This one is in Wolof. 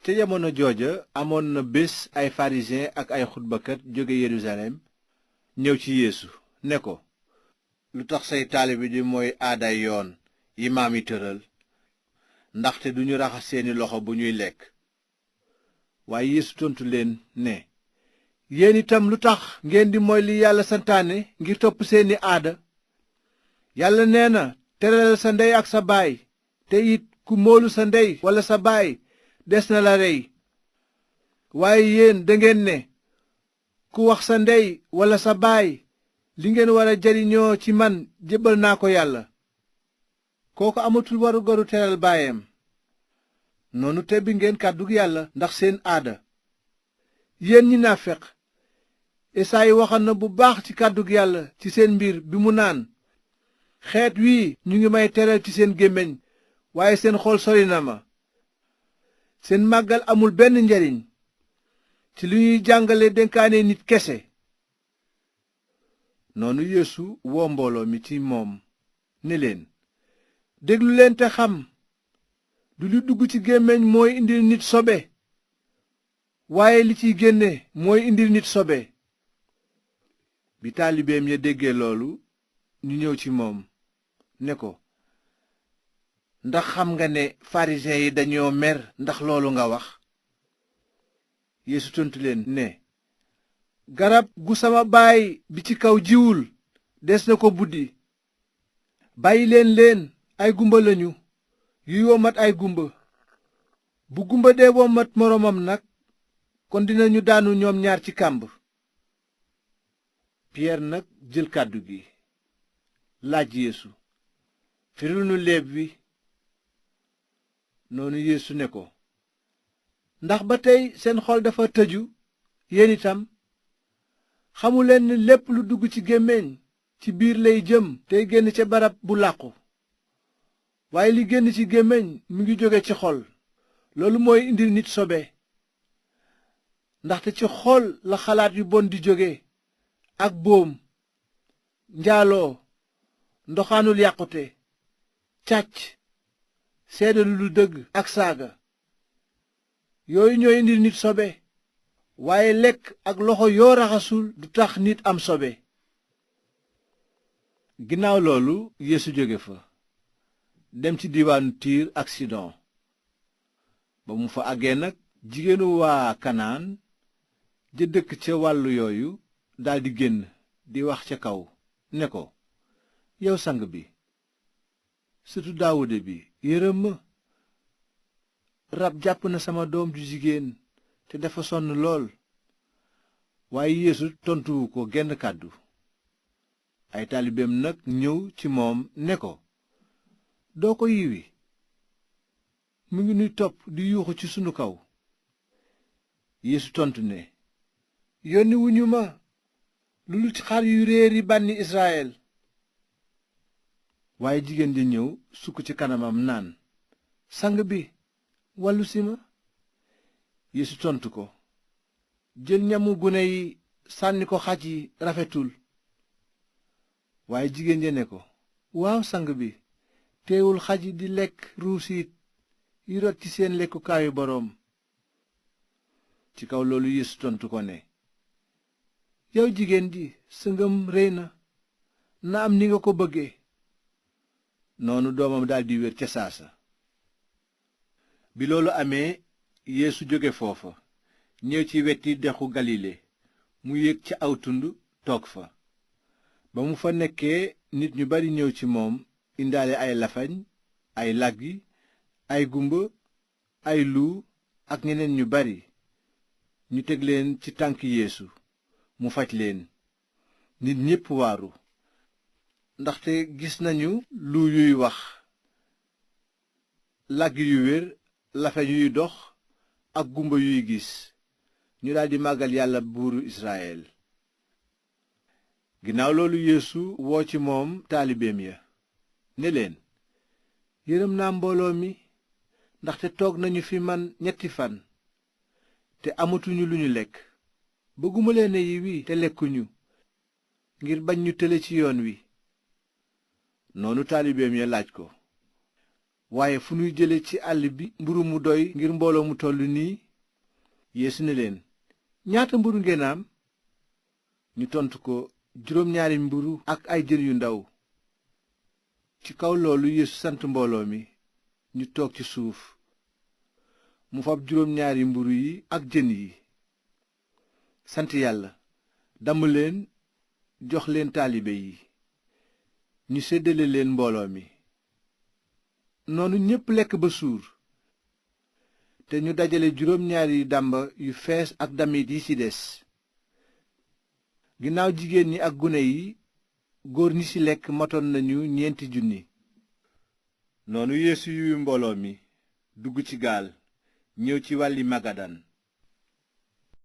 ca jamono jooja amoon na bés ay farisiyen ak ay xutbakat jóge Yerusalem ñëw ci Yeesu ne ko, lu tax say taalibe di mooy aaday yoon yi maam yi tëral ndaxte duñu raxas seeni loxo bu ñuy lekk? waaye Yeesu tontu leen ne, yéen itam lu tax ngeen di mooy li Yàlla santaane ngir topp seeni aada? Yàlla nee na, teralal sa ndey ak sa baay, te it ku moolu sa ndey walla sa baay des na la rey. waaye yéen dangeen ne, ku wax sa ndey walla sa baay, li ngeen war a jariñoo ci man jébbal naa ko Yàlla. kooku amatul warugaru teral baayam. noonu tebbi ngeen kàddug Yàlla ndax seen aada. yéen ñi naafeq, Esaayi waxoon na bu baax ci kàddug Yàlla ci seen mbir bi mu naan, xeet wii ñu ngi may teral ci seen gémmiñ waaye seen xol sori na ma. seen màggal amul benn njariñ ci li ñuy jàngale dénkaane nit kese. noonu Yeesu woo mbooloo mi ci moom ne leen, déglu leen te xam, du li dugg ci gémmiñ mooy indil nit sobe, waaye li ciy génne mooy indil nit sobe. bi taalibeem ya déggee loolu, ñu ñëw ci moom ne ko, ndax xam nga ne farisiyen yi dañoo mer ndax loolu nga wax? Yeesu tontu leen ne, garab gu sama baay bi ci kaw jiwul des na ko buddi. bàyyi leen ay gumba lañu yuy womat ay gumba. bu gumba dee womat moroomam nag, kon dinañu daanu ñoom ñaar ci kàmb. Piyeer nag jël kàddu gi laaj Yeesu, firil nu léeb wi. noonu Yeesu ne ko, ndax ba tey seen xol dafa tëju? yéen itam xamuleen ni lépp lu dugg ci gémmiñ ci biir lay jëm tey génn ca barab bu làqu. waaye li génn ci gémmiñ mi ngi jóge ci xol, loolu mooy indil nit sobe. ndaxte ci xol la xalaat yu bon di jóge, ak boom, njaaloo, ndoxaanul yàqute, càcc, seede lu dul dëgg ak saaga. yooyu ñooy indil nit sobe. waaye lekk ak loxo yoo raxasul du tax nit am sobe. ginnaaw loolu Yeesu jóge fa dem ci diiwaanu Tiir ak Sidon. ba mu fa àggee nag, jigéenu waa Kanaan ja dëkk ca wàllu yooyu daldi génn di wax ca kaw ne ko, yow sang bi, sëtu Daawuda bi, yërëm ma. rab jàpp na sama doom ju jigéen te dafa sonn lool. waaye Yeesu tontuwu ko genn kàddu. ay taalibeem nag ñëw ci moom ne ko, doo ko yiwi? mu ngi nuy topp di yuuxu ci sunu kaw. Yeesu tontu ne, yónni wuñu ma lu dul ci xar yu réeri bànni Israyel. waaye jigéen ja ñëw sukk ci kanamam naan, sang bi, wàllu si ma. Yeesu tontu ko, jël ñamu gune yi sànni ko xaj yi rafetul. waaye jigéen ja ne ko, waaw sang bi, teewul xaj yi di lekk ruusiit yi rot ci seen lekkukaayu boroom. ci kaw loolu Yeesu tontu ko ne, yow jigéen ji, sa ngëm réy na am ni nga ko bëggee. noonu doomam daldi wér ca saasa. bi loolu amee, Yeesu jóge foofa ñëw ci weti dexu Galile. mu yéeg ca aw tund toog fa. ba mu fa nekkee, nit ñu bari ñëw ci moom indaale ay lafañ, ay làggi, ay gumba, ay luu ak ñeneen ñu bari. ñu teg leen ci tànk Yeesu mu faj leen. nit ñépp waaru, ndaxte gis nañu luu yuy wax, làggi yu wér, lafañ yuy dox ak gumba yuy gis. ñu daldi màggal Yàlla buuru Israyel. ginnaaw loolu Yeesu woo ci moom taalibeem ya ne leen, yërëm naa mbooloo mi, ndaxte toog nañu fi man 3 fan te amatuñu lu ñu lekk. bëgguma leen a yiwi te lekkuñu, ngir bañ ñu tële ci yoon wi. noonu taalibeem ya laaj ko, waaye fu nuy jële ci àll bi mburu mu doy ngir mbooloo mu toll nii? Yeesu ne leen, ñaata mburu ngeen am? ñu tontu ko, 2 mburu ak ay jën yu ndaw. ci kaw loolu Yeesu sant mbooloo mi ñu toog ci suuf. mu fab 2 mburu yi ak jën yi, sant yàlla, damm leen, jox leen taalibe yi, ñu séddale leen mbooloo mi. noonu ñépp lekk ba suur, te ñu dajale 2 dàmba yu fees ak damit yi ci des. ginnaaw jigéen ñi ak gune yi, góor ñi ci lekk matoon nañu 4,000. noonu Yeesu yuy mbooloo mi dugg ci gaal ñëw ci wàlli Magadan.